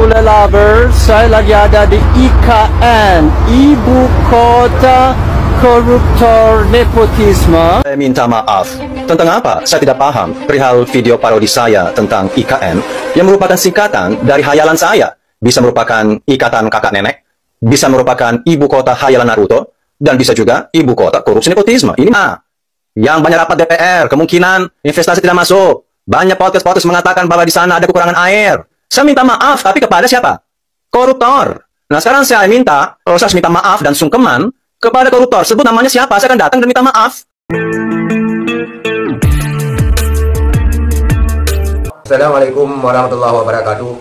Bule Lovers, saya lagi ada di IKN, Ibu Kota Koruptor Nepotisme. Saya minta maaf. Tentang apa? Saya tidak paham perihal video parodi saya tentang IKN yang merupakan singkatan dari hayalan saya. Bisa merupakan ikatan kakak nenek, bisa merupakan ibu kota hayalan Naruto, dan bisa juga ibu kota korupsi nepotisme. Ini yang banyak rapat DPR, kemungkinan investasi tidak masuk. Banyak podcast mengatakan bahwa di sana ada kekurangan air. Saya minta maaf, tapi kepada siapa? Koruptor. Nah, sekarang saya minta maaf dan sungkeman kepada koruptor. Sebut namanya siapa, saya akan datang dan minta maaf. Assalamualaikum warahmatullahi wabarakatuh.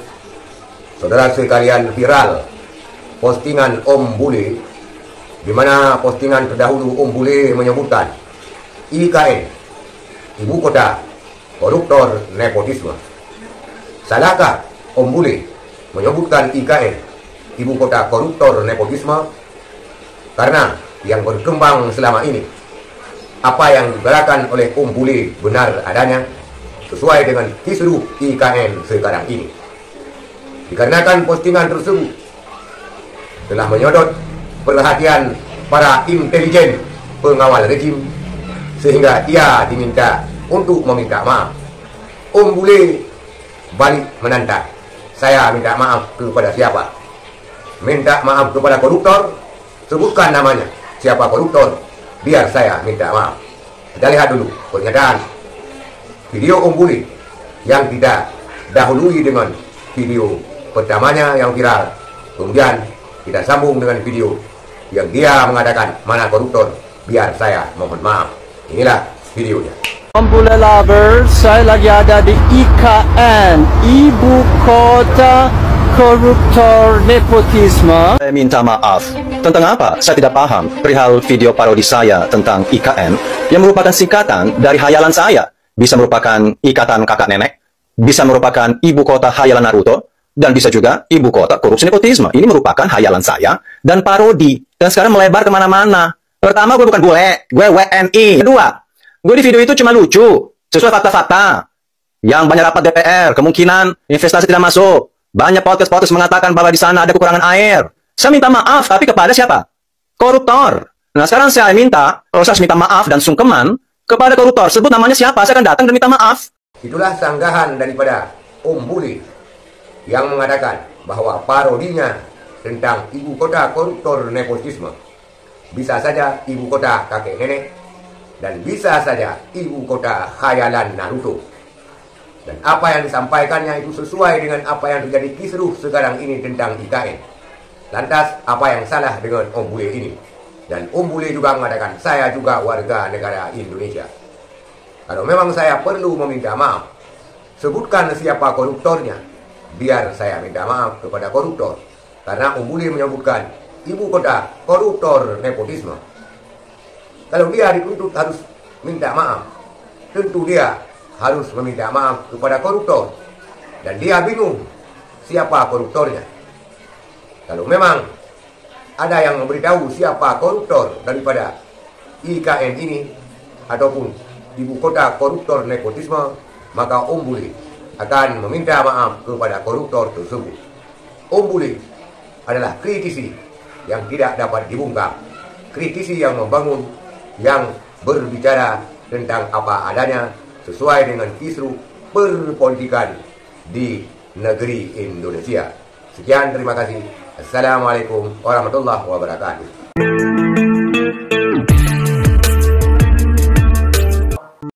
Saudara sekalian, viral postingan Om Bule, di mana postingan terdahulu Om Bule menyebutkan IKN, Ibu Kota Koruptor Nepotisme. Salahkah Om Bule menyebutkan IKN, Ibu Kota Koruptor Nepotisme? Karena yang berkembang selama ini, apa yang digerakkan oleh Om Bule benar adanya, sesuai dengan kisruh IKN sekarang ini. Dikarenakan postingan tersebut telah menyodot perhatian para intelijen pengawal rejim, sehingga ia diminta untuk meminta maaf. Om Bule balik menantang, saya minta maaf kepada siapa? Minta maaf kepada koruptor? Sebutkan namanya, siapa koruptor, biar saya minta maaf. Kita lihat dulu pernyataan video Om Bule yang kita dahului dengan video pertamanya yang viral. Kemudian kita sambung dengan video yang dia mengatakan mana koruptor, biar saya mohon maaf. Inilah videonya. Bule Lovers, saya lagi ada di IKN, Ibu Kota Koruptor Nepotisme. Saya minta maaf. Tentang apa? Saya tidak paham perihal video parodi saya tentang IKN yang merupakan singkatan dari hayalan saya. Bisa merupakan ikatan kakak nenek, bisa merupakan ibu kota hayalan Naruto, dan bisa juga ibu kota korupsi nepotisme. Ini merupakan hayalan saya dan parodi, dan sekarang melebar kemana-mana. Pertama, gue bukan bule, gue WNI. Kedua, gue di video itu cuma lucu, sesuai fakta-fakta. Yang banyak rapat DPR, kemungkinan investasi tidak masuk. Banyak podcast mengatakan bahwa di sana ada kekurangan air. Saya minta maaf, tapi kepada siapa? Koruptor. Nah, sekarang saya minta maaf dan sungkeman kepada koruptor. Sebut namanya siapa, saya akan datang dan minta maaf. Itulah sanggahan daripada Om Bule yang mengatakan bahwa parodinya tentang ibu kota koruptor nepotisme bisa saja ibu kota kakek nenek, dan bisa saja ibu kota khayalan Naruto. Dan apa yang disampaikannya itu sesuai dengan apa yang terjadi kisruh sekarang ini tentang IKN. Lantas apa yang salah dengan Om Bule ini? Dan Om Bule juga mengatakan, saya juga warga negara Indonesia. Kalau memang saya perlu meminta maaf, sebutkan siapa koruptornya, biar saya minta maaf kepada koruptor. Karena Om Bule menyebutkan ibu kota koruptor nepotisme. Kalau dia dituntut harus minta maaf, tentu dia harus meminta maaf kepada koruptor. Dan dia bingung siapa koruptornya. Kalau memang ada yang memberitahu siapa koruptor daripada IKN ini ataupun ibu kota koruptor nepotisme, maka Om Bule akan meminta maaf kepada koruptor tersebut. Om Bule adalah kritisi yang tidak dapat dibungkam, kritisi yang membangun, yang berbicara tentang apa adanya sesuai dengan kisruh perpolitikan di negeri Indonesia. Sekian, terima kasih. Assalamualaikum warahmatullahi wabarakatuh.